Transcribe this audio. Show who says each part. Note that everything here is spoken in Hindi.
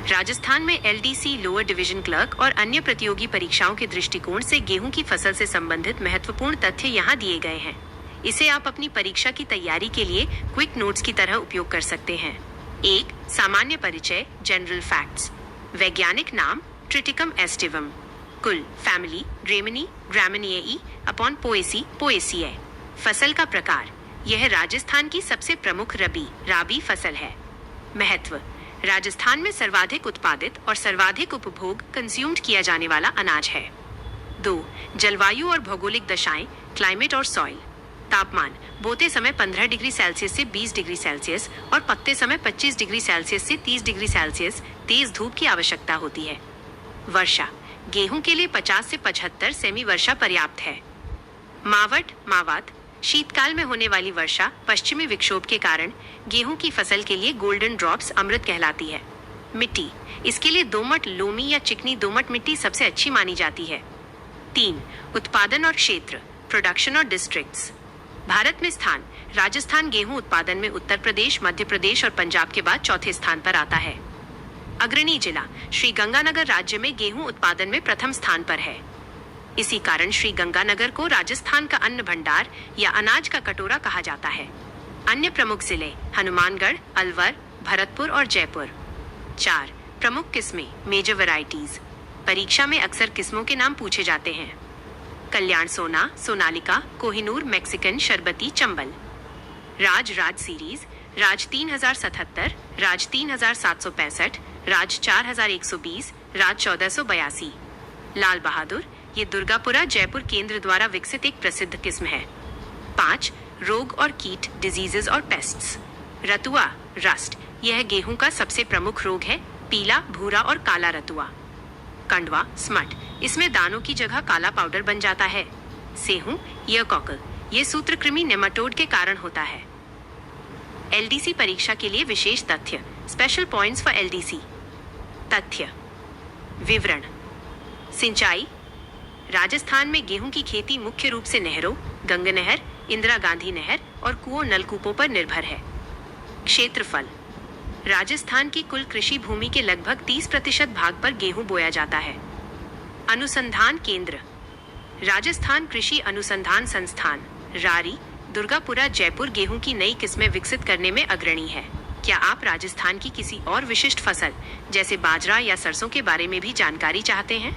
Speaker 1: राजस्थान में एलडीसी, लोअर डिवीजन क्लर्क और अन्य प्रतियोगी परीक्षाओं के दृष्टिकोण से गेहूं की फसल से संबंधित महत्वपूर्ण तथ्य यहाँ दिए गए हैं। इसे आप अपनी परीक्षा की तैयारी के लिए क्विक नोट्स की तरह उपयोग कर सकते हैं। 1. सामान्य परिचय, जनरल फैक्ट्स। वैज्ञानिक नाम ट्रिटिकम एस्टिवम। कुल फैमिली ग्रेमिनी ग्रामिनिएई अपॉन पोएसी पोएसिए। फसल का प्रकार, यह राजस्थान की सबसे प्रमुख राबी फसल है। महत्व, राजस्थान में सर्वाधिक उत्पादित और सर्वाधिक उपभोग कंज्यूम्ड किया जाने वाला अनाज है। 2. जलवायु और भौगोलिक दशाएं, क्लाइमेट और सॉइल। तापमान, बोते समय 15 डिग्री सेल्सियस से 20 डिग्री सेल्सियस और पकते समय 25 डिग्री सेल्सियस से 30 डिग्री सेल्सियस तेज धूप की आवश्यकता होती है। वर्षा, गेहूं के लिए 50 से 75 सेमी वर्षा पर्याप्त है। मावट, शीतकाल में होने वाली वर्षा पश्चिमी विक्षोभ के कारण गेहूं की फसल के लिए गोल्डन ड्रॉप्स अमृत कहलाती है। मिट्टी, इसके लिए दोमट, लोमी या चिकनी दोमट मिट्टी सबसे अच्छी मानी जाती है। 3. उत्पादन और क्षेत्र, प्रोडक्शन और डिस्ट्रिक्ट्स। भारत में स्थान, राजस्थान गेहूं उत्पादन में उत्तर प्रदेश, मध्य प्रदेश और पंजाब के बाद चौथे स्थान पर आता है। अग्रणी जिला, श्री गंगानगर राज्य में गेहूं उत्पादन में प्रथम स्थान पर है। इसी कारण श्री गंगानगर को राजस्थान का अन्न भंडार या अनाज का कटोरा कहा जाता है। अन्य प्रमुख जिले हनुमानगढ़, अलवर, भरतपुर और जयपुर। 4. प्रमुख किस्में, मेजर वैरायटीज। परीक्षा में अक्सर किस्मों के नाम पूछे जाते हैं। कल्याण सोना, सोनालिका, कोहिनूर, मैक्सिकन, शरबती, चंबल। राज सीरीज, राज 3077, राज 3765, राज 4120, राज 1482। लाल बहादुर, ये दुर्गापुरा जयपुर केंद्र द्वारा विकसित एक प्रसिद्ध किस्म है। 5. रोग और कीट, डिजीजेस और पेस्ट्स। रतुआ, रस्ट, यह गेहूं का सबसे प्रमुख रोग है। पीला, भूरा और काला रतुआ। कंडवा, स्मट, इसमें दानों की जगह काला पाउडर बन जाता है। सेहूं, ईयर कॉकल, ये सूत्रकृमि नेमाटोड के कारण होता है। एलडीसी परीक्षा के लिए विशेष तथ्य, स्पेशल पॉइंट्स फॉर एलडीसी। तथ्य विवरण। सिंचाई, राजस्थान में गेहूं की खेती मुख्य रूप से नहरों, गंगा नहर, इंदिरा गांधी नहर और कुओं नलकूपों पर निर्भर है। क्षेत्रफल, राजस्थान की कुल कृषि भूमि के लगभग 30% भाग पर गेहूं बोया जाता है। अनुसंधान केंद्र, राजस्थान कृषि अनुसंधान संस्थान, रारी, दुर्गापुरा जयपुर गेहूं की नई किस्में विकसित करने में अग्रणी है। क्या आप राजस्थान की किसी और विशिष्ट फसल जैसे बाजरा या सरसों के बारे में भी जानकारी चाहते हैं?